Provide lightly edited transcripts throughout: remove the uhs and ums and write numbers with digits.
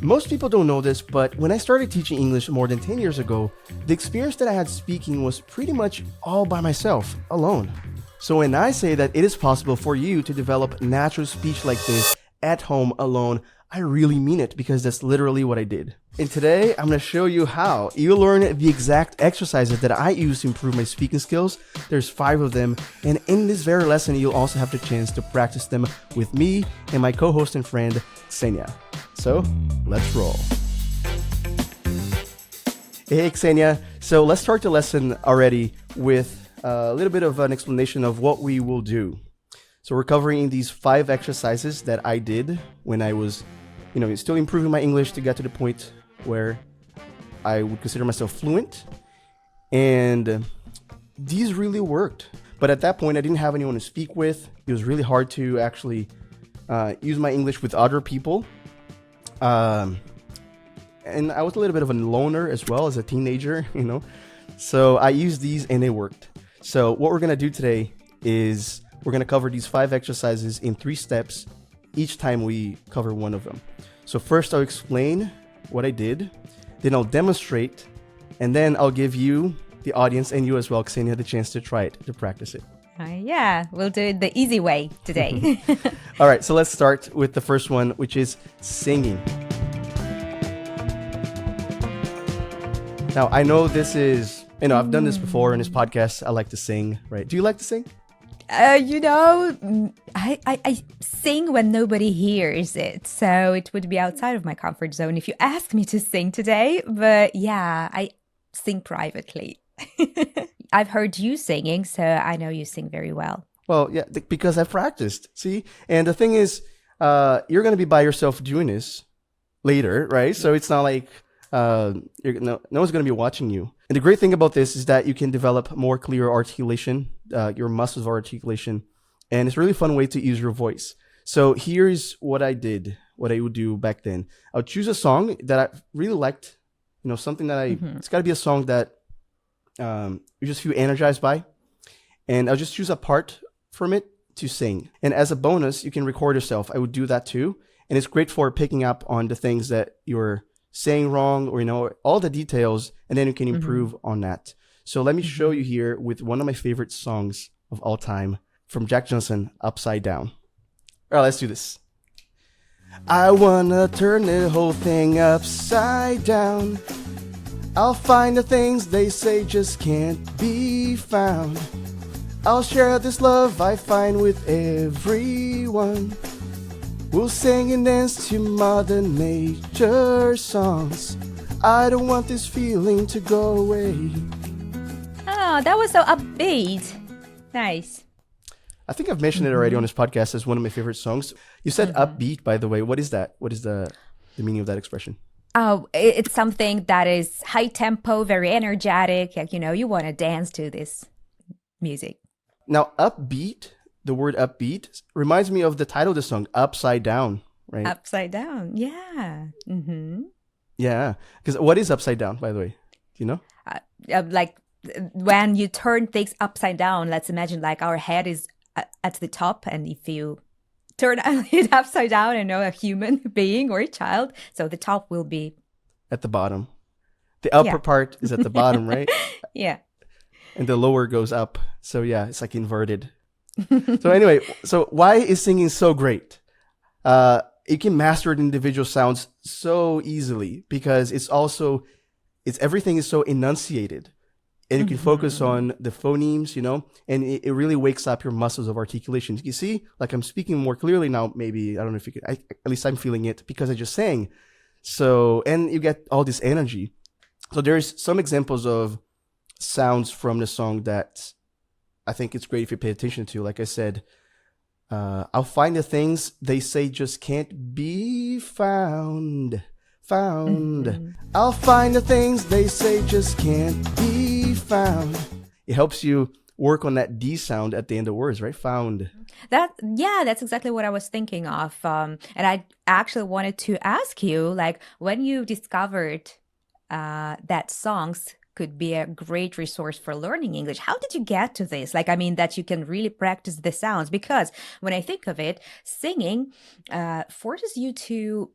Most people don't know this, but when I started teaching English more than 10 years ago, the experience that I had speaking was pretty much all by myself, alone. So when I say that it is possible for you to develop natural speech like this at home alone, I really mean it because that's literally what I did. And today, I'm going to show you how. You'll learn the exact exercises that I use to improve my speaking skills. There's 5 of them. And in this very lesson, you'll also have the chance to practice them with me and my co-host and friend, 𝗥𝗲𝗹. So, let's roll. Hey, 𝗥𝗲𝗹. So let's start the lesson already with a little bit of an explanation of what we will do. So we're covering these 5 exercises that I did when I was still improving my English to get to the point where I would consider myself fluent. And these really worked. But at that point, I didn't have anyone to speak with. It was really hard to actually use my English with other people. And I was a little bit of a loner as well as a teenager, So I used these and they worked. So what we're going to do today is we're going to cover these 5 exercises in 3 steps each time we cover one of them. So first I'll explain what I did, then I'll demonstrate, and then I'll give you, the audience, and you as well, 𝗥𝗲𝗹, the chance to try it, to practice it. Yeah, we'll do it the easy way today. All right, so let's start with the first one, which is singing. Now, I know this is, I've done this before in this podcast. I like to sing, right? Do you like to sing? I sing when nobody hears it, so it would be outside of my comfort zone if you asked me to sing today. But yeah, I sing privately. I've heard you singing, so I know you sing very well. Well, yeah, because I've practiced, see? And the thing is, you're going to be by yourself doing this later, right? So it's not like no one's going to be watching you. And the great thing about this is that you can develop more clear articulation, your muscles of articulation, and it's a really fun way to use your voice. So here's what I did, what I would do back then. I would choose a song that I really liked, something that it's got to be a song that you just feel energized by, and I'll just choose a part from it to sing. And as a bonus, you can record yourself. I would do that too, and it's great for picking up on the things that you're saying wrong, or all the details, and then you can improve on that. So let me show you here with one of my favorite songs of all time from Jack Johnson, Upside Down. All right, let's do this. I wanna turn the whole thing upside down. I'll find the things they say just can't be found. I'll share this love I find with everyone. We'll sing and dance to Mother Nature songs. I don't want this feeling to go away. Oh, that was so upbeat. Nice. I think I've mentioned it already on this podcast as one of my favorite songs. You said upbeat, by the way. What is that? What is the meaning of that expression? Oh, it's something that is high tempo, very energetic. Like, you want to dance to this music. Now, upbeat, the word upbeat, reminds me of the title of the song, Upside Down, right? Upside Down, yeah. Yeah, because what is upside down, by the way? Do you know? Like when you turn things upside down, let's imagine like our head is at the top, and if you turn it upside down, a human being or a child, so the top will be at the bottom. The upper part is at the bottom, right? Yeah. And the lower goes up. So yeah, it's like inverted. So anyway, so why is singing so great? You can master individual sounds so easily because everything is so enunciated. And you can focus on the phonemes, and it really wakes up your muscles of articulation. You see, like I'm speaking more clearly now, maybe. I don't know if you could, at least I'm feeling it because I just sang. So, and you get all this energy. So there's some examples of sounds from the song that I think it's great if you pay attention to. Like I said, I'll find the things they say just can't be found. I'll find the things they say just can't be found. It helps you work on that D sound at the end of words, right? Found. That's exactly what I was thinking of. And I actually wanted to ask you, like, when you discovered that songs could be a great resource for learning English, how did you get to this? Like, I mean, that you can really practice the sounds, because when I think of it, singing forces you to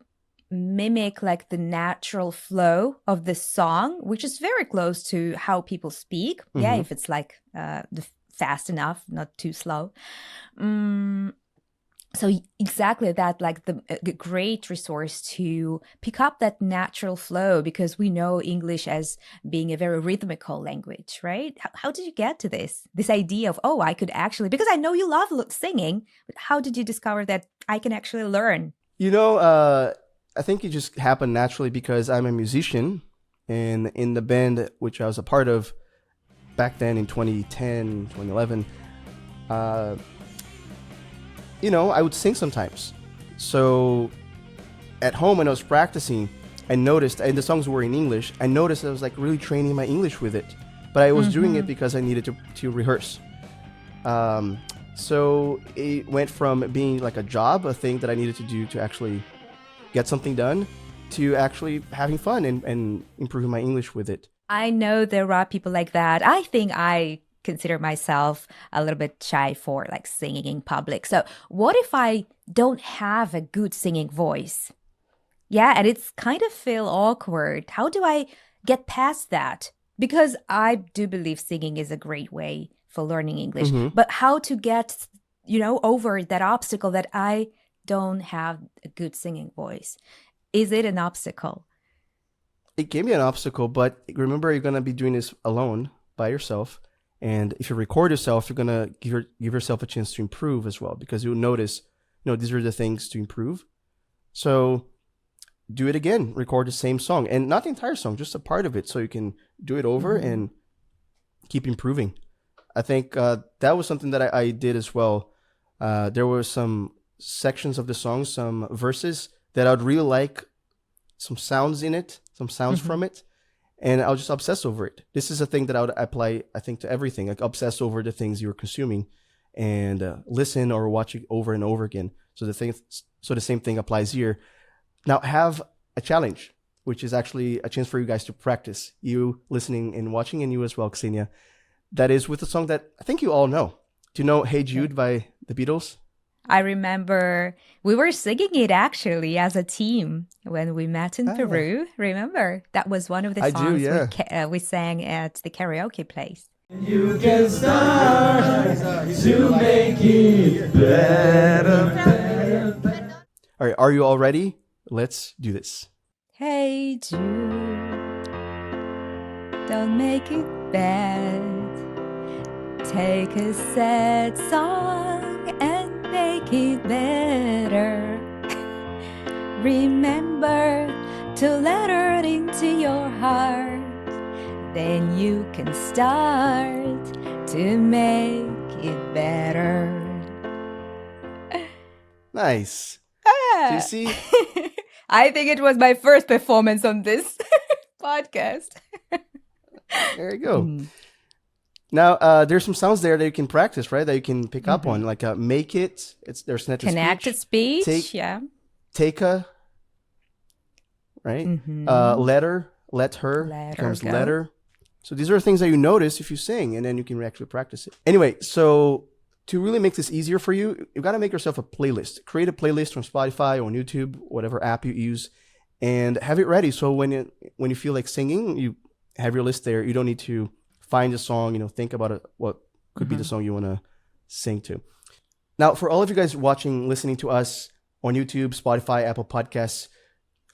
mimic like the natural flow of the song, which is very close to how people speak. Yeah, if it's like fast enough, not too slow. So exactly that, like a great resource to pick up that natural flow, because we know English as being a very rhythmical language, right? How did you get to this idea of, oh, I could actually, because I know you love singing, but how did you discover that I can actually learn? You know, I think it just happened naturally because I'm a musician, and in the band which I was a part of back then in 2010, 2011, you know, I would sing sometimes. So at home when I was practicing, I noticed, and the songs were in English, I noticed I was like really training my English with it. But I was doing it because I needed to rehearse. So it went from being like a job, a thing that I needed to do to actually get something done, to actually having fun and improving my English with it. I know there are people like that. I think I consider myself a little bit shy for like singing in public. So what if I don't have a good singing voice? Yeah, and it's kind of feel awkward. How do I get past that? Because I do believe singing is a great way for learning English. But how to get, you know, over that obstacle that I don't have a good singing voice? Is it an obstacle? It gave me an obstacle, but remember, you're going to be doing this alone by yourself. And if you record yourself, you're going to give yourself a chance to improve as well, because you'll notice, you know, these are the things to improve. So do it again, record the same song, and not the entire song, just a part of it, so you can do it over and keep improving. I think that was something that I did as well. There were some sections of the song, some verses that I'd really like some sounds in it, some sounds from it. And I'll just obsess over it. This is a thing that I would apply, I think, to everything. Like obsess over the things you're consuming, and listen or watch it over and over again. So the same thing applies here. Now have a challenge, which is actually a chance for you guys to practice. You listening and watching, and you as well, Ksenia. That is with a song that I think you all know. Do you know "Hey Jude" by the Beatles? I remember we were singing it actually as a team when we met in Peru. Remember? That was one of the songs we sang at the karaoke place. You can start to make it better. All right, are you all ready? Let's do this. Hey Jude, don't make it bad. Take a sad song and make it better. Remember to let it into your heart. Then you can start to make it better. Nice. Do you see? I think it was my first performance on this podcast. There you go. Now, there's some sounds there that you can practice, right? That you can pick up on, like make it. There's connected speech. Take a, right? Letter, let her becomes letter. So these are things that you notice if you sing, and then you can actually practice it. Anyway, so to really make this easier for you, you've got to make yourself a playlist. Create a playlist on Spotify or on YouTube, whatever app you use, and have it ready. So when you feel like singing, you have your list there. You don't need to find a song, think about it, what could be the song you want to sing to. Now, for all of you guys watching, listening to us on YouTube, Spotify, Apple Podcasts,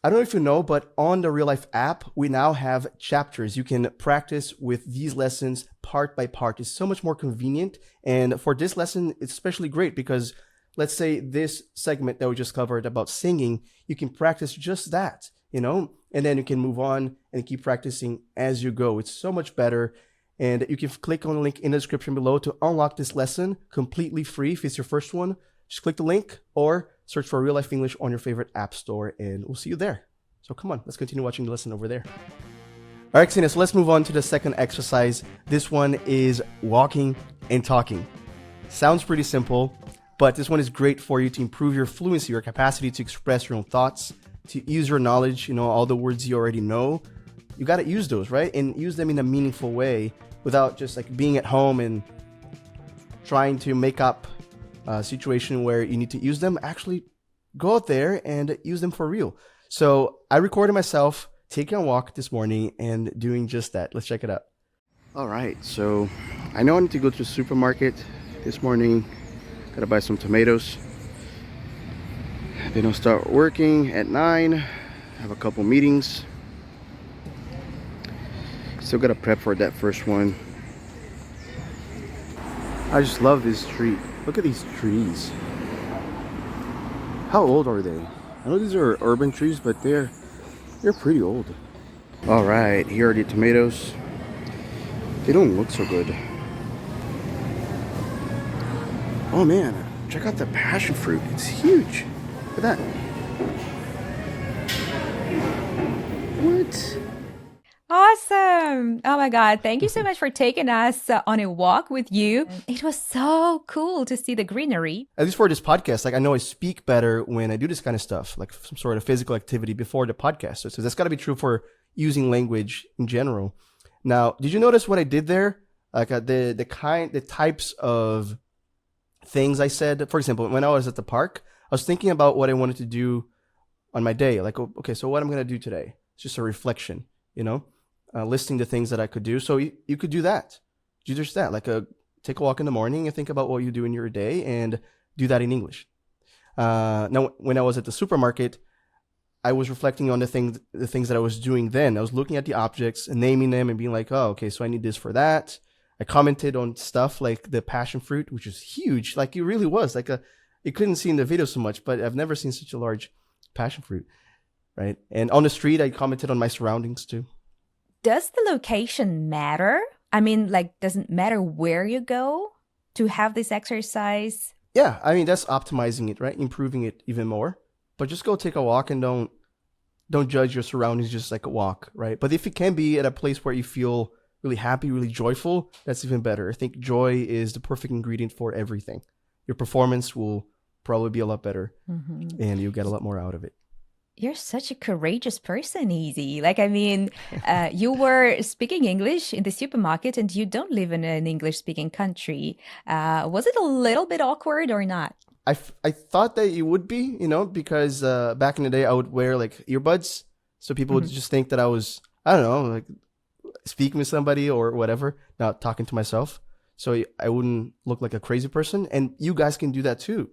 I don't know if you know, but on the RealLife app, we now have chapters. You can practice with these lessons part by part. It's so much more convenient. And for this lesson, it's especially great because let's say this segment that we just covered about singing, you can practice just that, and then you can move on and keep practicing as you go. It's so much better. And you can click on the link in the description below to unlock this lesson completely free. If it's your first one, just click the link or search for RealLife English on your favorite app store, and we'll see you there. So come on, let's continue watching the lesson over there. All right, Ksenia, so let's move on to the second exercise. This one is walking and talking. Sounds pretty simple, but this one is great for you to improve your fluency, your capacity to express your own thoughts, to use your knowledge, all the words you already know. You got to use those, right? And use them in a meaningful way without just like being at home and trying to make up a situation where you need to use them. Actually go out there and use them for real. So I recorded myself taking a walk this morning and doing just that. Let's check it out. All right, so I know I need to go to the supermarket this morning. Gotta buy some tomatoes. Then I'll start working at 9. Have a couple meetings. Still gotta prep for that first one. I just love this tree. Look at these trees. How old are they? I know these are urban trees, but they're pretty old. All right, here are the tomatoes. They don't look so good. Oh man, check out the passion fruit. It's huge. Look at that. What? Awesome. Oh my God. Thank you so much for taking us on a walk with you. It was so cool to see the greenery. At least for this podcast, like I know I speak better when I do this kind of stuff, like some sort of physical activity before the podcast. So that's got to be true for using language in general. Now, did you notice what I did there? Like the types of things I said. For example, when I was at the park, I was thinking about what I wanted to do on my day. Like, okay, so what I'm going to do today. It's just a reflection, listing the things that I could do. So you could do that. Do just that. Like take a walk in the morning and think about what you do in your day and do that in English. Now, when I was at the supermarket, I was reflecting on the things that I was doing then. I was looking at the objects and naming them and being like, oh, okay, so I need this for that. I commented on stuff like the passion fruit, which was huge. Like it really was. Like you couldn't see in the video so much, but I've never seen such a large passion fruit, right? And on the street, I commented on my surroundings too. Does the location matter? I mean, like, doesn't matter where you go to have this exercise? Yeah, I mean, that's optimizing it, right? Improving it even more. But just go take a walk and don't judge your surroundings just like a walk, right? But if it can be at a place where you feel really happy, really joyful, that's even better. I think joy is the perfect ingredient for everything. Your performance will probably be a lot better, and you'll get a lot more out of it. You're such a courageous person, Izzy. Like, I mean, you were speaking English in the supermarket and you don't live in an English-speaking country. Was it a little bit awkward or not? I thought that it would be, because back in the day I would wear like earbuds. So people would just think that I was, I don't know, like speaking with somebody or whatever, not talking to myself. So I wouldn't look like a crazy person. And you guys can do that too,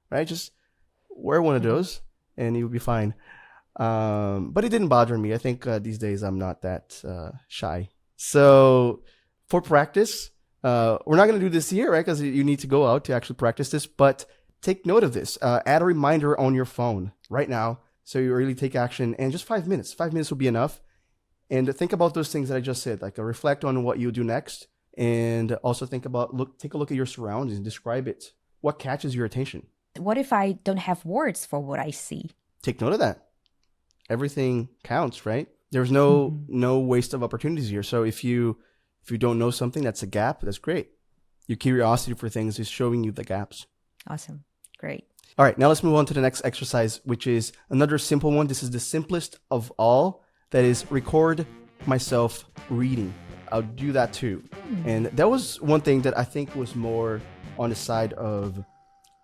right? Just wear one of those and you'll be fine. But it didn't bother me. I think these days I'm not that shy. So for practice, we're not going to do this here, right? Because you need to go out to actually practice this. But take note of this. Add a reminder on your phone right now. So you really take action. And just 5 minutes. 5 minutes will be enough. And think about those things that I just said. Like reflect on what you'll do next. And also take a look at your surroundings and describe it. What catches your attention? What if I don't have words for what I see? Take note of that. Everything counts, right? There's no waste of opportunities here. So if you don't know something, that's a gap. That's great. Your curiosity for things is showing you the gaps. Awesome. Great. All right, now let's move on to the next exercise, which is another simple one. This is the simplest of all. That is record myself reading. I'll do that too. And that was one thing that I think was more on the side of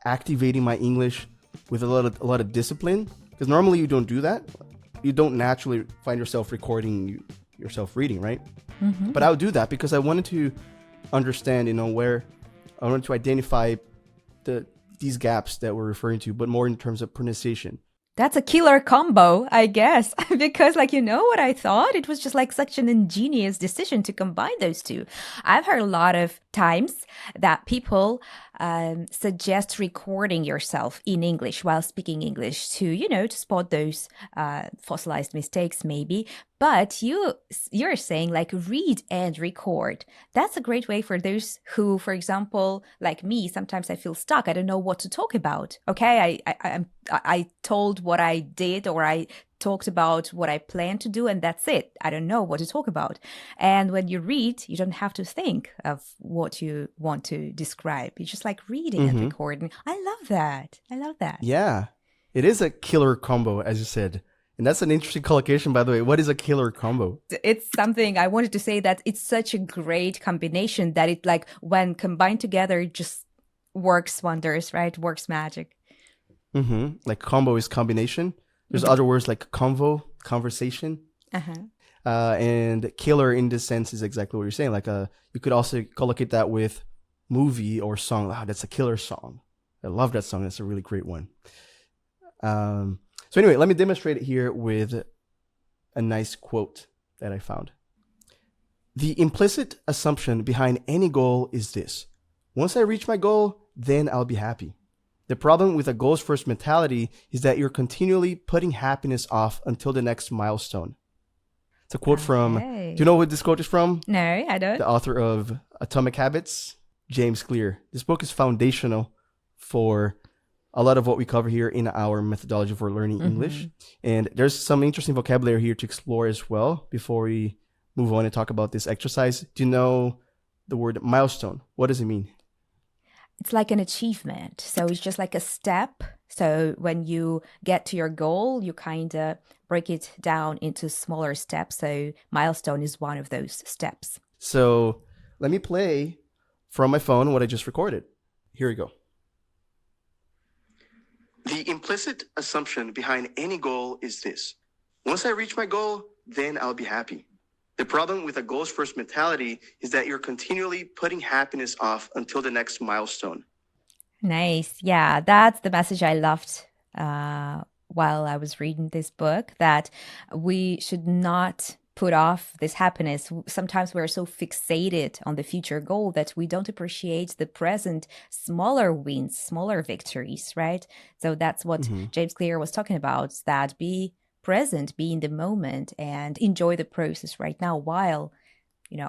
activating my English with a lot of discipline. Because normally you don't do that. You don't naturally find yourself recording yourself reading, right? But I'll do that because I wanted to understand, where I wanted to identify these gaps that we're referring to, but more in terms of pronunciation. That's a killer combo, I guess, because what I thought? It was just like such an ingenious decision to combine those two. I've heard a lot of times that people suggest recording yourself in English while speaking English to spot those fossilized mistakes maybe. But you're saying like read and record. That's a great way for those who, for example, like me, sometimes I feel stuck. I don't know what to talk about. Okay, I told what I did, or I talked about what I plan to do, and that's it. I don't know what to talk about. And when you read, you don't have to think of what you want to describe. You're just like reading and recording. I love that. Yeah, it is a killer combo, as you said. And that's an interesting collocation, by the way. What is a killer combo? It's something I wanted to say, that it's such a great combination that it, like, when combined together, it just works wonders, right? Works magic. Like combo is combination. There's other words like convo, conversation. And killer in this sense is exactly what you're saying. Like you could also collocate that with movie or song. Wow, that's a killer song. I love that song. That's a really great one. So anyway, let me demonstrate it here with a nice quote that I found. The implicit assumption behind any goal is this: once I reach my goal, then I'll be happy. The problem with a goals first mentality is that you're continually putting happiness off until the next milestone. It's a quote from, do you know what this quote is from? No, I don't. The author of Atomic Habits, 𝗥𝗲𝗹𝗟𝗶𝗬𝗟. This book is foundational for a lot of what we cover here in our methodology for learning English. And there's some interesting vocabulary here to explore as well before we move on and talk about this exercise. Do you know the word milestone? What does it mean? It's like an achievement. So it's just like a step. So when you get to your goal, you kind of break it down into smaller steps. So milestone is one of those steps. So let me play from my phone what I just recorded. Here we go. The implicit assumption behind any goal is this: once I reach my goal, then I'll be happy. The problem with a goals first mentality is that you're continually putting happiness off until the next milestone. Nice. Yeah, that's the message I loved while I was reading this book, that we should not put off this happiness. Sometimes we're so fixated on the future goal that we don't appreciate the present smaller wins, smaller victories, right? So that's what 𝗥𝗲𝗹𝗟𝗶𝗬𝗟 was talking about, that be present, be in the moment, and enjoy the process right now while,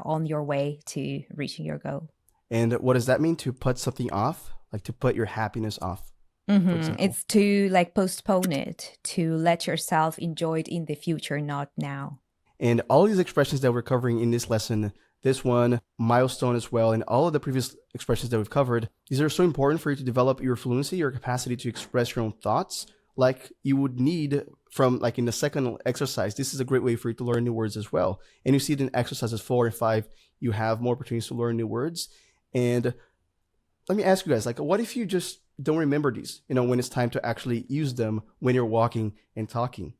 on your way to reaching your goal. And what does that mean, to put something off? Like to put your happiness off? It's to postpone it, to let yourself enjoy it in the future, not now. And all these expressions that we're covering in this lesson, this one, milestone as well, and all of the previous expressions that we've covered, these are so important for you to develop your fluency, your capacity to express your own thoughts, like you would need from, like in the second exercise. This is a great way for you to learn new words as well. And you see it in exercises 4 and 5, you have more opportunities to learn new words. And let me ask you guys, like, what if you just don't remember these, when it's time to actually use them when you're walking and talking?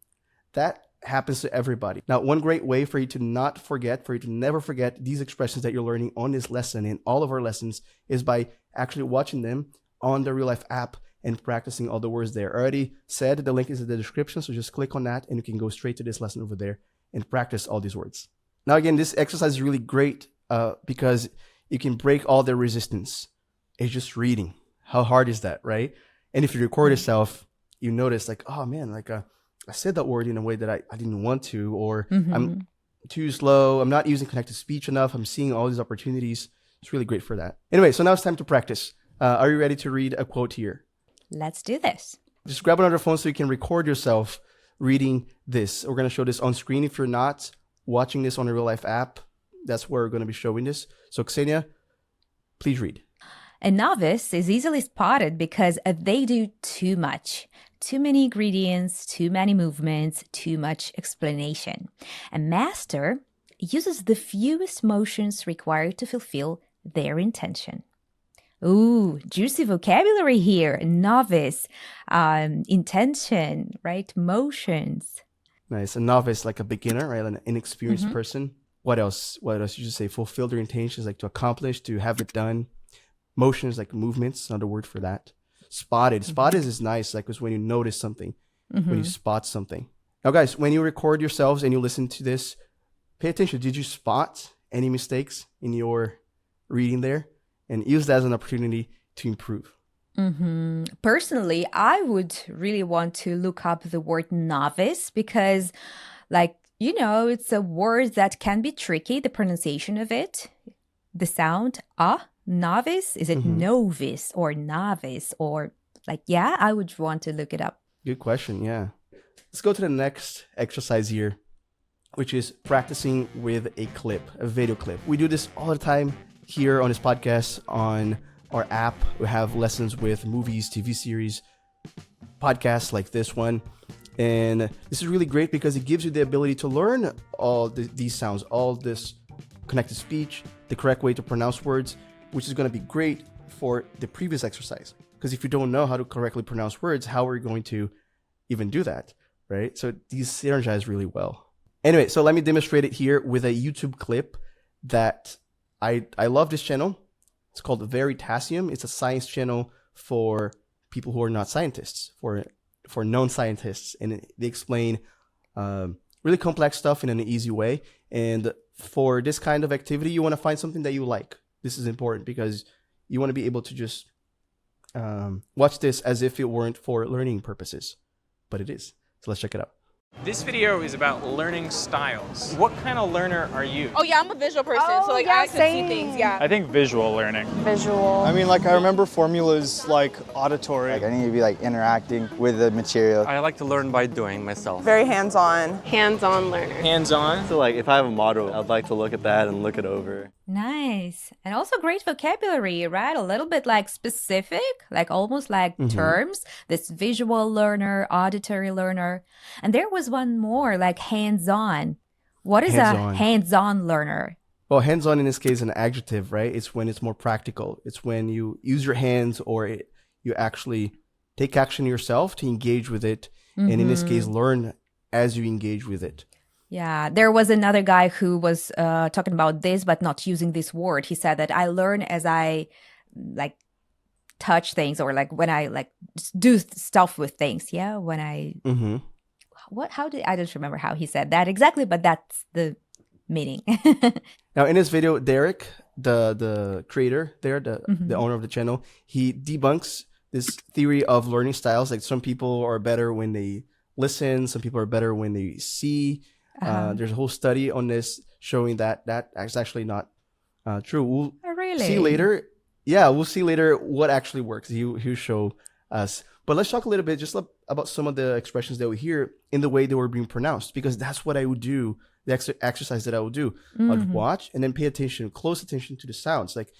That happens to everybody. Now, one great way for you to not forget, for you to never forget these expressions that you're learning on this lesson and all of our lessons, is by actually watching them on the RealLife app and practicing all the words there. I already said the link is in the description, so just click on that and you can go straight to this lesson over there and practice all these words. Now, again, this exercise is really great because you can break all the resistance. It's just reading. How hard is that, right? And if you record yourself, you notice like, oh man, like I said that word in a way that I didn't want to, or I'm too slow. I'm not using connected speech enough. I'm seeing all these opportunities. It's really great for that. Anyway, so now it's time to practice. Are you ready to read a quote here? Let's do this. Just grab another phone so you can record yourself reading this. We're going to show this on screen. If you're not watching this on the RealLife app, that's where we're going to be showing this. So 𝗥𝗲𝗹𝗟𝗏, please read. A novice is easily spotted because they do too much. Too many ingredients, too many movements, too much explanation. A master uses the fewest motions required to fulfill their intention. Ooh, juicy vocabulary here. Novice, intention, right? Motions. Nice. A novice, like a beginner, right? An inexperienced person. What else? What else? You just say fulfill their intentions, like to accomplish, to have it done. Motions, like movements, another word for that. Spotted. Spotted is nice, like it's when you notice something, when you spot something. Now, guys, when you record yourselves and you listen to this, pay attention. Did you spot any mistakes in your reading there? And use that as an opportunity to improve. Personally, I would really want to look up the word novice because, it's a word that can be tricky, the pronunciation of it, the sound, novice. Is it novice or novice or I would want to look it up. Good question. Yeah. Let's go to the next exercise here, which is practicing with a clip, a video clip. We do this all the time here on this podcast, on our app. We have lessons with movies, TV series, podcasts like this one. And this is really great because it gives you the ability to learn all these sounds, all this connected speech, the correct way to pronounce words, which is going to be great for the previous exercise. Because if you don't know how to correctly pronounce words, how are you going to even do that? right? So these synergize really well. Anyway, so let me demonstrate it here with a YouTube clip that I love this channel. It's called Veritasium. It's a science channel for people who are not scientists, for non-scientists. And they explain really complex stuff in an easy way. And for this kind of activity, you want to find something that you like. This is important because you want to be able to just watch this as if it weren't for learning purposes. But it is. So let's check it out. This video is about learning styles. What kind of learner are you? Oh yeah, I'm a visual person, so like I can see things, yeah. I think visual learning. Visual. I mean, like, I remember formulas like auditory. Like, I need to be like interacting with the material. I like to learn by doing myself. Very hands-on. Hands-on learner. Hands-on. So like, if I have a model, I'd like to look at that and look it over. Nice. And also great vocabulary, right? A little bit like specific, like almost like terms. This visual learner, auditory learner. And there was one more, like hands-on. What is a hands-on learner? Well, hands-on in this case is an adjective, right? It's when it's more practical. It's when you use your hands or you actually take action yourself to engage with it. And in this case, learn as you engage with it. Yeah, there was another guy who was talking about this, but not using this word. He said that I learn as I like touch things or like when I like do stuff with things. Yeah, when I I don't remember how he said that exactly, but that's the meaning. Now in this video, Derek, the creator there, the owner of the channel, he debunks this theory of learning styles. Like some people are better when they listen, some people are better when they see. There's a whole study on this showing that is actually not true. We'll see later. Yeah, we'll see later what actually works. He'll show us. But let's talk a little bit just about some of the expressions that we hear in the way they were being pronounced, because that's what I would do, the exercise that I would do. I'd watch and then pay attention, close attention to the sounds, like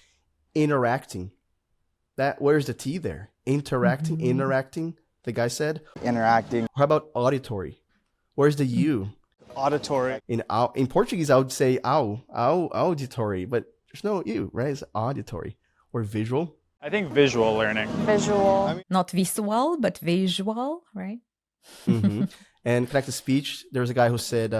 interacting. Where's the T there? Interacting, interacting, the guy said. Interacting. How about auditory? Where's the U? Auditory. In Portuguese, I would say auditory, but there's no U, right? It's auditory. Or visual. I think visual learning. Visual. Not visual, but visual, right? And connected speech, there was a guy who said,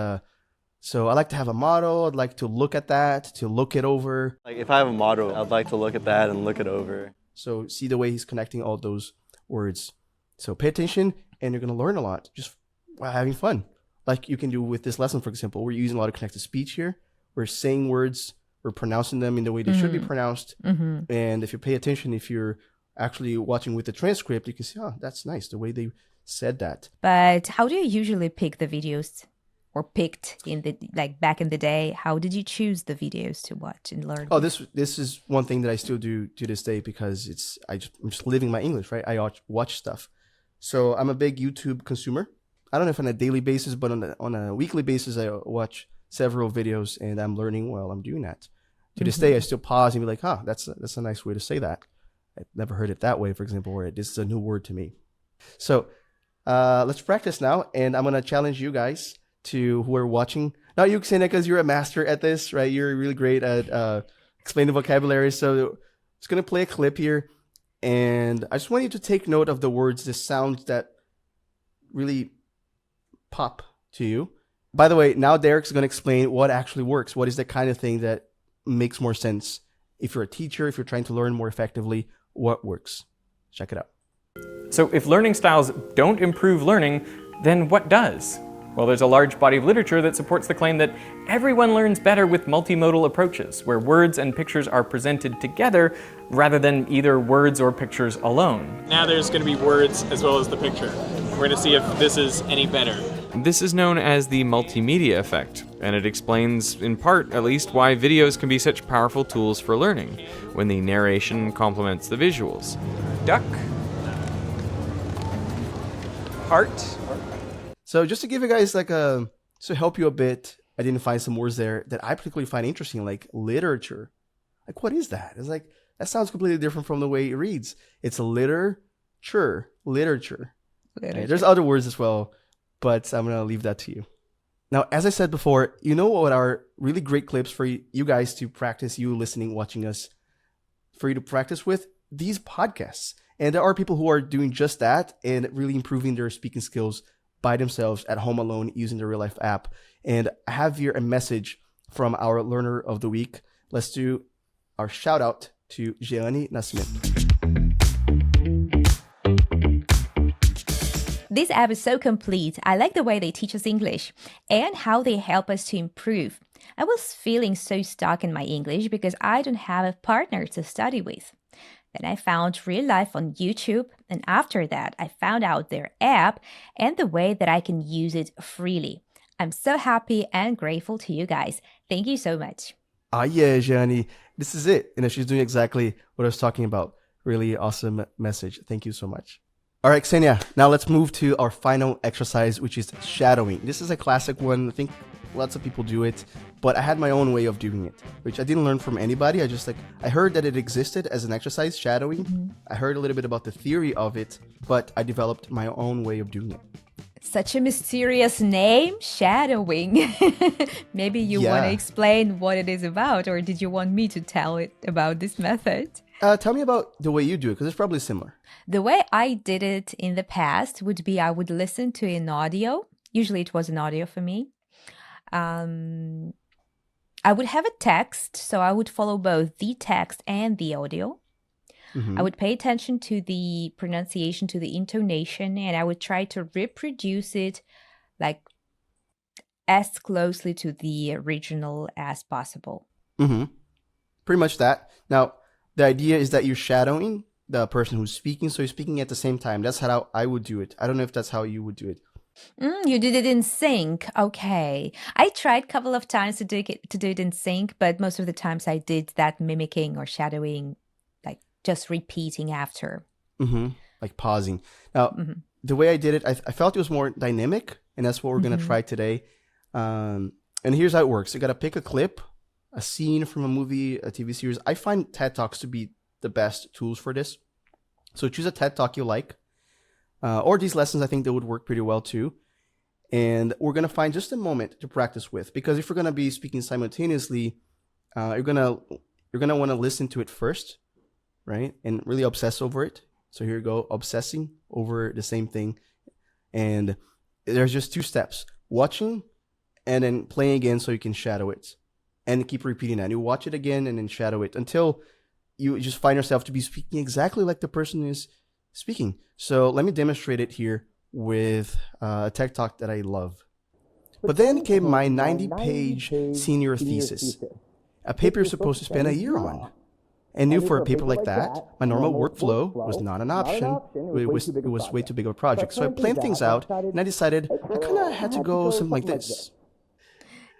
so I like to have a model. I'd like to look at that, to look it over. Like, if I have a model, I'd like to look at that and look it over. So see the way he's connecting all those words. So pay attention and you're going to learn a lot just while having fun. Like you can do with this lesson, for example. We're using a lot of connected speech here. We're saying words, we're pronouncing them in the way they should be pronounced. And if you pay attention, if you're actually watching with the transcript, you can see, oh, that's nice, the way they said that. But how do you usually pick the videos, or picked in the back in the day? How did you choose the videos to watch and learn? Oh, this is one thing that I still do to this day because I'm just living my English, right? I watch stuff. So I'm a big YouTube consumer. I don't know if on a daily basis, but on a weekly basis, I watch several videos and I'm learning while I'm doing that. To this day, I still pause and be like, that's a nice way to say that. I've never heard it that way, for example, where this is a new word to me. So let's practice now. And I'm going to challenge you guys who are watching. Not you, Ksenia, because you're a master at this, right? You're really great at explaining vocabulary. So it's going to play a clip here. And I just want you to take note of the words, the sounds that really pop to you. By the way, now Derek's going to explain what actually works. What is the kind of thing that makes more sense? If you're a teacher, if you're trying to learn more effectively, what works? Check it out. So if learning styles don't improve learning, then what does? Well, there's a large body of literature that supports the claim that everyone learns better with multimodal approaches, where words and pictures are presented together rather than either words or pictures alone. Now there's going to be words as well as the picture. We're going to see if this is any better. This is known as the multimedia effect, and it explains, in part at least, why videos can be such powerful tools for learning, when the narration complements the visuals. Duck. Heart. So just to give you guys to help you a bit, I didn't find some words there that I particularly find interesting, like literature. Like, what is that? It's like, that sounds completely different from the way it reads. It's a literature. Okay, there's other words as well, but I'm going to leave that to you. Now, as I said before, you know what are really great clips for you guys to practice, you listening, watching us, for you to practice with? These podcasts. And there are people who are doing just that and really improving their speaking skills by themselves at home alone using the RealLife app. And I have here a message from our learner of the week. Let's do our shout out to Jeannie Nascimento. This app is so complete. I like the way they teach us English and how they help us to improve. I was feeling so stuck in my English because I don't have a partner to study with. Then I found RealLife on YouTube, and after that, I found out their app and the way that I can use it freely. I'm so happy and grateful to you guys. Thank you so much. Ah, yeah, Jeannie. This is it. And she's doing exactly what I was talking about. Really awesome message. Thank you so much. All right, Xenia, now let's move to our final exercise, which is shadowing. This is a classic one. I think lots of people do it, but I had my own way of doing it, which I didn't learn from anybody. I heard that it existed as an exercise, shadowing. I heard a little bit about the theory of it, but I developed my own way of doing it. Such a mysterious name, shadowing. Maybe you want to explain what it is about, or did you want me to tell it about this method? Tell me about the way you do it, because it's probably similar. The way I did it in the past would be I would listen to an audio. Usually it was an audio for me. I would have a text, so I would follow both the text and the audio. I would pay attention to the pronunciation, to the intonation, and I would try to reproduce it like as closely to the original as possible. Pretty much that. Now, the idea is that you're shadowing the person who's speaking, so you're speaking at the same time. That's how I would do it. I don't know if that's how you would do it. You did it in sync. Okay. I tried a couple of times to do it in sync, but most of the times I did that mimicking or shadowing, like just repeating after. Like pausing. Now, the way I did it, I felt it was more dynamic, and that's what we're going to try today. And here's how it works. You got to pick a clip, a scene from a movie, a TV series. I find TED Talks to be the best tools for this. So choose a TED Talk you like. Or these lessons, I think they would work pretty well too. And we're going to find just a moment to practice with, because if we're going to be speaking simultaneously, you're going to want to listen to it first, right? And really obsess over it. So here you go, obsessing over the same thing. And there's just 2 steps: watching and then playing again so you can shadow it. And keep repeating that. You watch it again and then shadow it until you just find yourself to be speaking exactly like the person is speaking. So let me demonstrate it here with a TED Talk that I love. But then came my 90-page senior thesis, a paper you're supposed to spend a year on. And knew for a paper like that, my normal workflow was not an option. It was way too big of a project. So I planned things out, and I decided I kind of had to go something like this.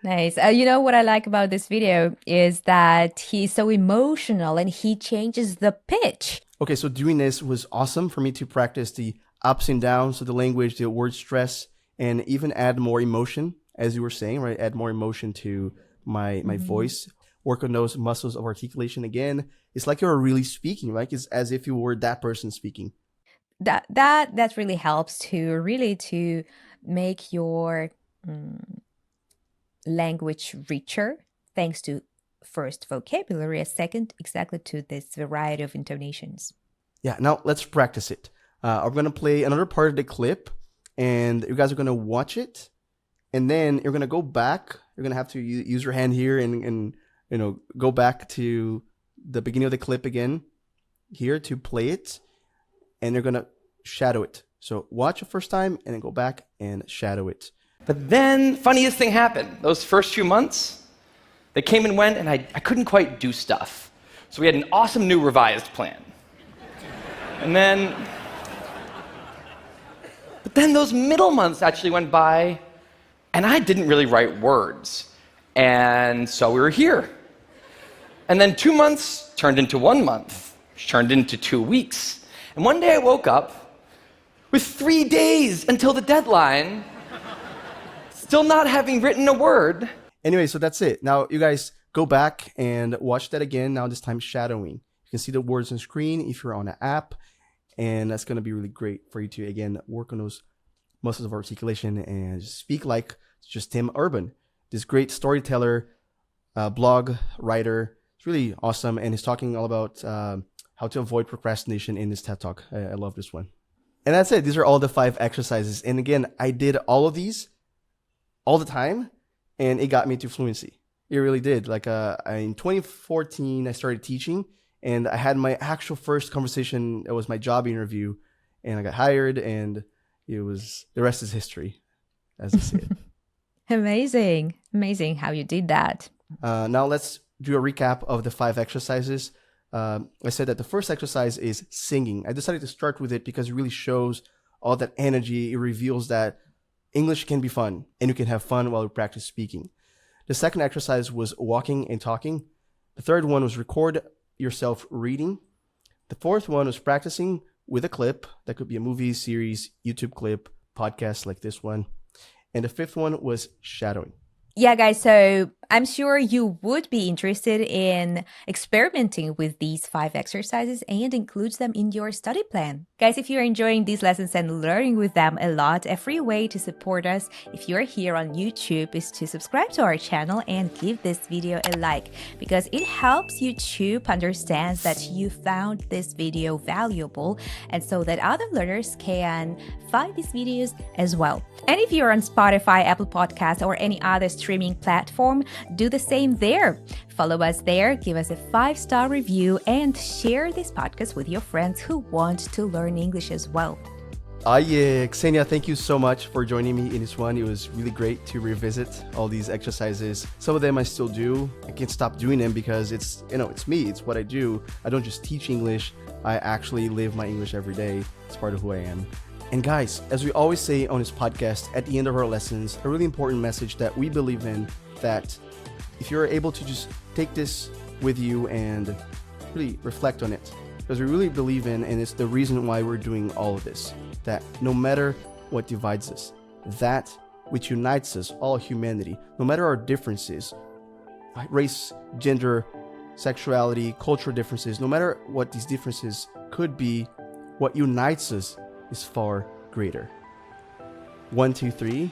Nice. You know what I like about this video is that he's so emotional and he changes the pitch. Okay, so doing this was awesome for me to practice the ups and downs of the language, the word stress, and even add more emotion, as you were saying, right? Add more emotion to my voice. Work on those muscles of articulation again. It's like you're really speaking, right? It's as if you were that person speaking. That really helps to make your language richer, thanks to first vocabulary, a second exactly to this variety of intonations. Yeah, now let's practice it. I'm going to play another part of the clip, and you guys are going to watch it, and then you're going to go back. You're going to have to use your hand here and go back to the beginning of the clip again here to play it, and you're going to shadow it. So watch it first time and then go back and shadow it. But then, funniest thing happened. Those first few months, they came and went, and I couldn't quite do stuff. So we had an awesome new revised plan. But then those middle months actually went by, and I didn't really write words. And so we were here. And then 2 months turned into 1 month, which turned into 2 weeks. And one day I woke up with 3 days until the deadline, still not having written a word. Anyway, so that's it. Now you guys go back and watch that again, now this time shadowing. You can see the words on screen if you're on an app, and that's going to be really great for you to, again, work on those muscles of articulation and speak like just Tim Urban, this great storyteller, blog writer. It's really awesome, and he's talking all about how to avoid procrastination in this TED Talk. I love this one. And that's it. These are all the 5 exercises. And again, I did all of these all the time, and it got me to fluency. It really did. Like in 2014, I started teaching, and I had my actual first conversation. It was my job interview, and I got hired, and it was the rest is history, as I say it. Amazing. Amazing how you did that. Now let's do a recap of the 5 exercises. I said that the first exercise is singing. I decided to start with it because it really shows all that energy. It reveals that English can be fun, and you can have fun while you practice speaking. The second exercise was walking and talking. The third one was record yourself reading. The fourth one was practicing with a clip. That could be a movie, series, YouTube clip, podcast like this one. And the fifth one was shadowing. Yeah, guys, so I'm sure you would be interested in experimenting with these 5 exercises and include them in your study plan. Guys, if you're enjoying these lessons and learning with them a lot, a free way to support us if you're here on YouTube is to subscribe to our channel and give this video a like, because it helps YouTube understand that you found this video valuable and so that other learners can find these videos as well. And if you're on Spotify, Apple Podcasts, or any other streaming platform, do the same there. Follow us there, give us a 5-star review, and share this podcast with your friends who want to learn English as well. Yeah, Ksenia, thank you so much for joining me in this one. It was really great to revisit all these exercises. Some of them I still do. I can't stop doing them because it's me. It's what I do. I don't just teach English. I actually live my English every day. It's part of who I am. And guys, as we always say on this podcast, at the end of our lessons, a really important message that we believe in, that if you're able to just take this with you and really reflect on it, because we really believe in, and it's the reason why we're doing all of this, that no matter what divides us, that which unites us, all humanity, no matter our differences, race, gender, sexuality, cultural differences, no matter what these differences could be, what unites us is far greater. 1, 2, 3.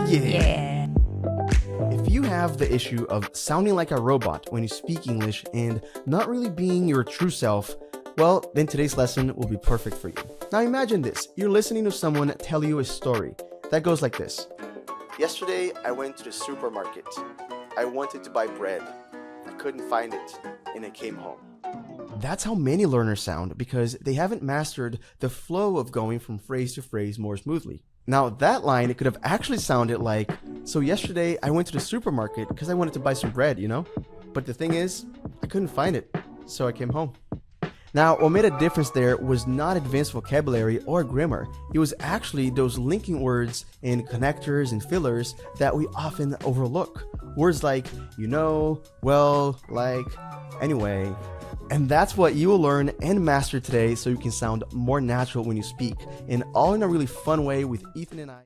Yeah. If you have the issue of sounding like a robot when you speak English and not really being your true self, well, then today's lesson will be perfect for you. Now imagine this. You're listening to someone tell you a story that goes like this. Yesterday, I went to the supermarket. I wanted to buy bread. I couldn't find it, and I came home. That's how many learners sound because they haven't mastered the flow of going from phrase to phrase more smoothly. Now, that line, it could have actually sounded like, so yesterday I went to the supermarket because I wanted to buy some bread, But the thing is, I couldn't find it, so I came home. Now, what made a difference there was not advanced vocabulary or grammar. It was actually those linking words and connectors and fillers that we often overlook. Words like, well, like, anyway. And that's what you will learn and master today so you can sound more natural when you speak, and all in a really fun way with Ethan and I.